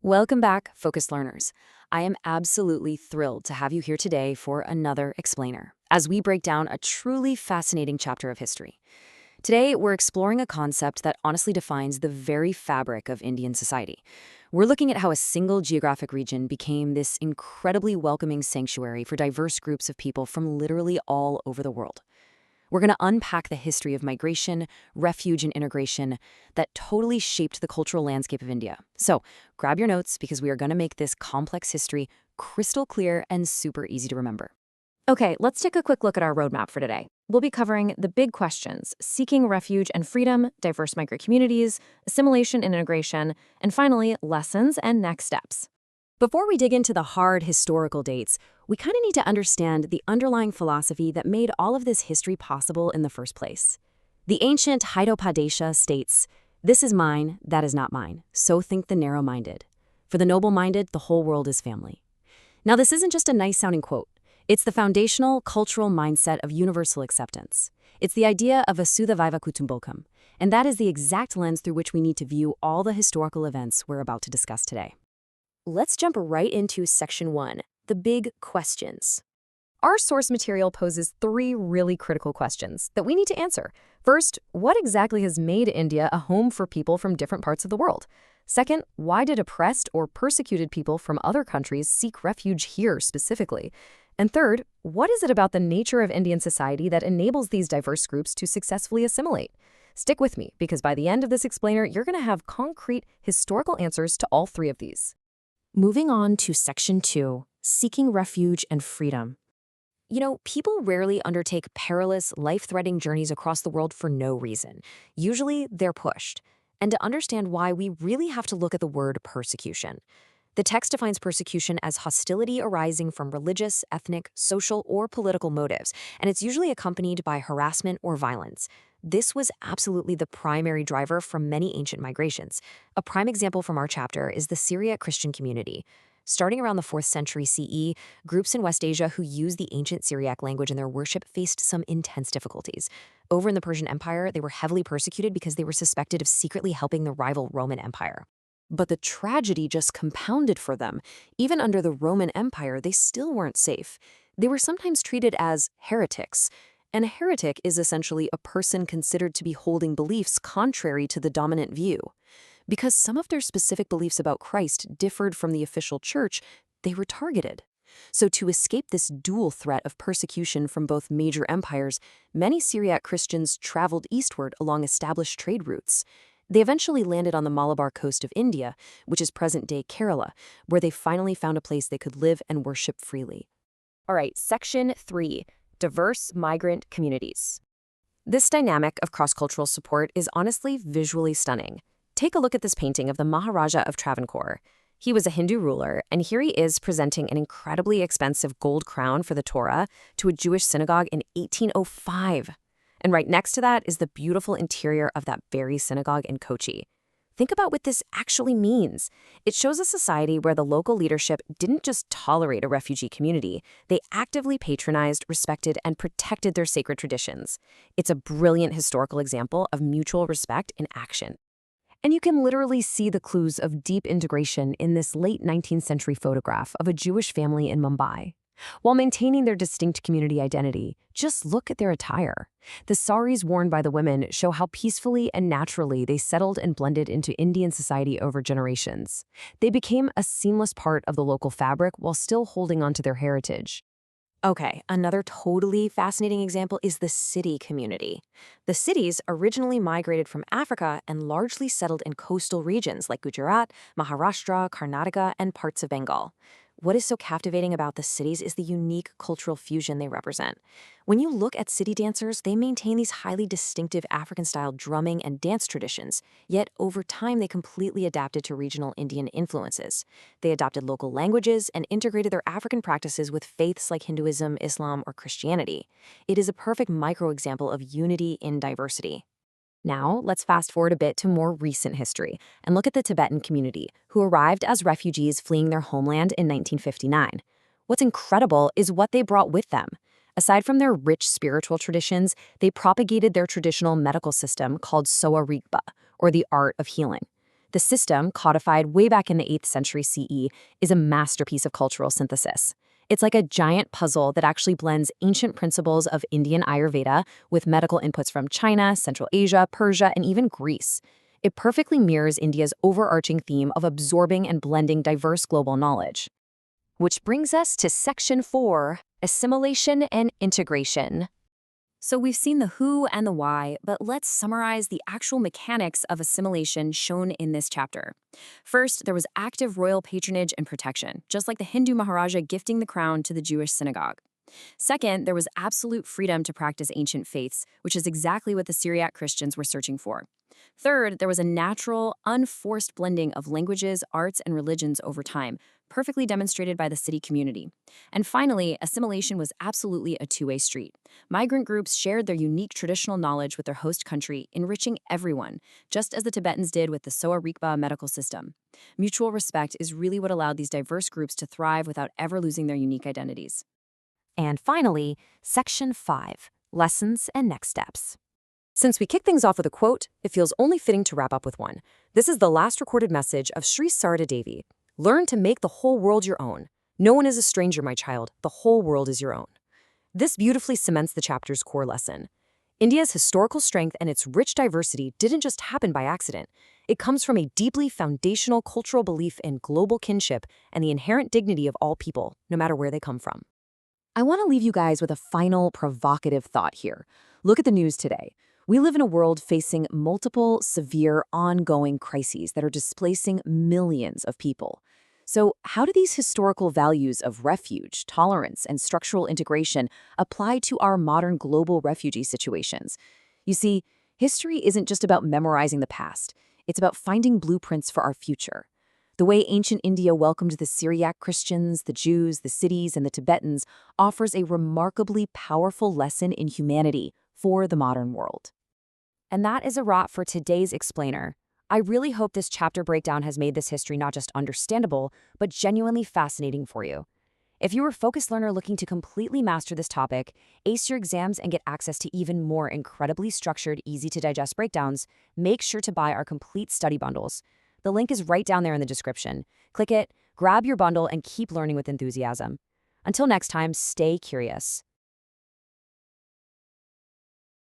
Welcome back, Focused Learners. I am absolutely thrilled to have you here today for another explainer, as we break down a truly fascinating chapter of history. Today, we're exploring a concept that honestly defines the very fabric of Indian society. We're looking at how a single geographic region became this incredibly welcoming sanctuary for diverse groups of people from literally all over the world. We're going to unpack the history of migration, refuge, and integration that totally shaped the cultural landscape of India. So grab your notes because we are going to make this complex history crystal clear and super easy to remember. Okay, let's take a quick look at our roadmap for today. We'll be covering the big questions: seeking refuge and freedom, diverse migrant communities, assimilation and integration, and finally, lessons and next steps. Before we dig into the hard historical dates, we kind of need to understand the underlying philosophy that made all of this history possible in the first place. The ancient Hitopadesha states, "This is mine, that is not mine, so think the narrow-minded. For the noble-minded, the whole world is family." Now, this isn't just a nice-sounding quote. It's the foundational cultural mindset of universal acceptance. It's the idea of Vasudha Vaiva Kutumbokam, and that is the exact lens through which we need to view all the historical events we're about to discuss today. Let's jump right into Section 1, the big questions. Our source material poses three really critical questions that we need to answer. First, what exactly has made India a home for people from different parts of the world? Second, why did oppressed or persecuted people from other countries seek refuge here specifically? And third, what is it about the nature of Indian society that enables these diverse groups to successfully assimilate? Stick with me, because by the end of this explainer, you're going to have concrete historical answers to all three of these. Moving on to Section 2, seeking refuge and freedom. You know, people rarely undertake perilous, life-threatening journeys across the world for no reason. Usually, they're pushed. And to understand why, we really have to look at the word persecution. The text defines persecution as hostility arising from religious, ethnic, social, or political motives, and it's usually accompanied by harassment or violence. This was absolutely the primary driver for many ancient migrations. A prime example from our chapter is the Syriac Christian community. Starting around the 4th century CE, groups in West Asia who used the ancient Syriac language in their worship faced some intense difficulties. Over in the Persian Empire, they were heavily persecuted because they were suspected of secretly helping the rival Roman Empire. But the tragedy just compounded for them. Even under the Roman Empire, they still weren't safe. They were sometimes treated as heretics. And a heretic is essentially a person considered to be holding beliefs contrary to the dominant view. Because some of their specific beliefs about Christ differed from the official church, they were targeted. So to escape this dual threat of persecution from both major empires, many Syriac Christians traveled eastward along established trade routes. They eventually landed on the Malabar coast of India, which is present-day Kerala, where they finally found a place they could live and worship freely. All right, Section 3, diverse migrant communities. This dynamic of cross-cultural support is honestly visually stunning. Take a look at this painting of the Maharaja of Travancore. He was a Hindu ruler, and here he is presenting an incredibly expensive gold crown for the Torah to a Jewish synagogue in 1805. And right next to that is the beautiful interior of that very synagogue in Kochi. Think about what this actually means. It shows a society where the local leadership didn't just tolerate a refugee community, they actively patronized, respected, and protected their sacred traditions. It's a brilliant historical example of mutual respect in action. And you can literally see the clues of deep integration in this late 19th century photograph of a Jewish family in Mumbai. While maintaining their distinct community identity, just look at their attire. The saris worn by the women show how peacefully and naturally they settled and blended into Indian society over generations. They became a seamless part of the local fabric while still holding on to their heritage. Okay, another totally fascinating example is the Sindhi community. The Sindhis originally migrated from Africa and largely settled in coastal regions like Gujarat, Maharashtra, Karnataka, and parts of Bengal. What is so captivating about the Sindhis is the unique cultural fusion they represent. When you look at Sindhi dancers, they maintain these highly distinctive African-style drumming and dance traditions, yet over time they completely adapted to regional Indian influences. They adopted local languages and integrated their African practices with faiths like Hinduism, Islam, or Christianity. It is a perfect micro-example of unity in diversity. Now, let's fast forward a bit to more recent history and look at the Tibetan community, who arrived as refugees fleeing their homeland in 1959. What's incredible is what they brought with them. Aside from their rich spiritual traditions, they propagated their traditional medical system called Sowa Rigpa, or the art of healing. The system, codified way back in the 8th century CE, is a masterpiece of cultural synthesis. It's like a giant puzzle that actually blends ancient principles of Indian Ayurveda with medical inputs from China, Central Asia, Persia, and even Greece. It perfectly mirrors India's overarching theme of absorbing and blending diverse global knowledge. Which brings us to Section 4, Assimilation and Integration. So we've seen the who and the why, but let's summarize the actual mechanics of assimilation shown in this chapter. First, there was active royal patronage and protection, just like the Hindu Maharaja gifting the crown to the Jewish synagogue. Second, there was absolute freedom to practice ancient faiths, which is exactly what the Syriac Christians were searching for. Third, there was a natural, unforced blending of languages, arts, and religions over time, perfectly demonstrated by the city community. And finally, assimilation was absolutely a two-way street. Migrant groups shared their unique traditional knowledge with their host country, enriching everyone, just as the Tibetans did with the Sowa Rigpa medical system. Mutual respect is really what allowed these diverse groups to thrive without ever losing their unique identities. And finally, Section 5, Lessons and Next Steps. Since we kick things off with a quote, it feels only fitting to wrap up with one. This is the last recorded message of Sri Sarada Devi. Learn to make the whole world your own. No one is a stranger, my child. The whole world is your own. This beautifully cements the chapter's core lesson. India's historical strength and its rich diversity didn't just happen by accident. It comes from a deeply foundational cultural belief in global kinship and the inherent dignity of all people, no matter where they come from. I want to leave you guys with a final provocative thought here. Look at the news today. We live in a world facing multiple severe ongoing crises that are displacing millions of people. So how do these historical values of refuge, tolerance, and structural integration apply to our modern global refugee situations? You see, history isn't just about memorizing the past. It's about finding blueprints for our future. The way ancient India welcomed the Syriac Christians, the Jews, the Siddhis, and the Tibetans offers a remarkably powerful lesson in humanity for the modern world. And that is a wrap for today's Explainer. I really hope this chapter breakdown has made this history not just understandable, but genuinely fascinating for you. If you're a focused learner looking to completely master this topic, ace your exams, and get access to even more incredibly structured, easy-to-digest breakdowns, make sure to buy our complete study bundles. The link is right down there in the description. Click it, grab your bundle, and keep learning with enthusiasm. Until next time, stay curious.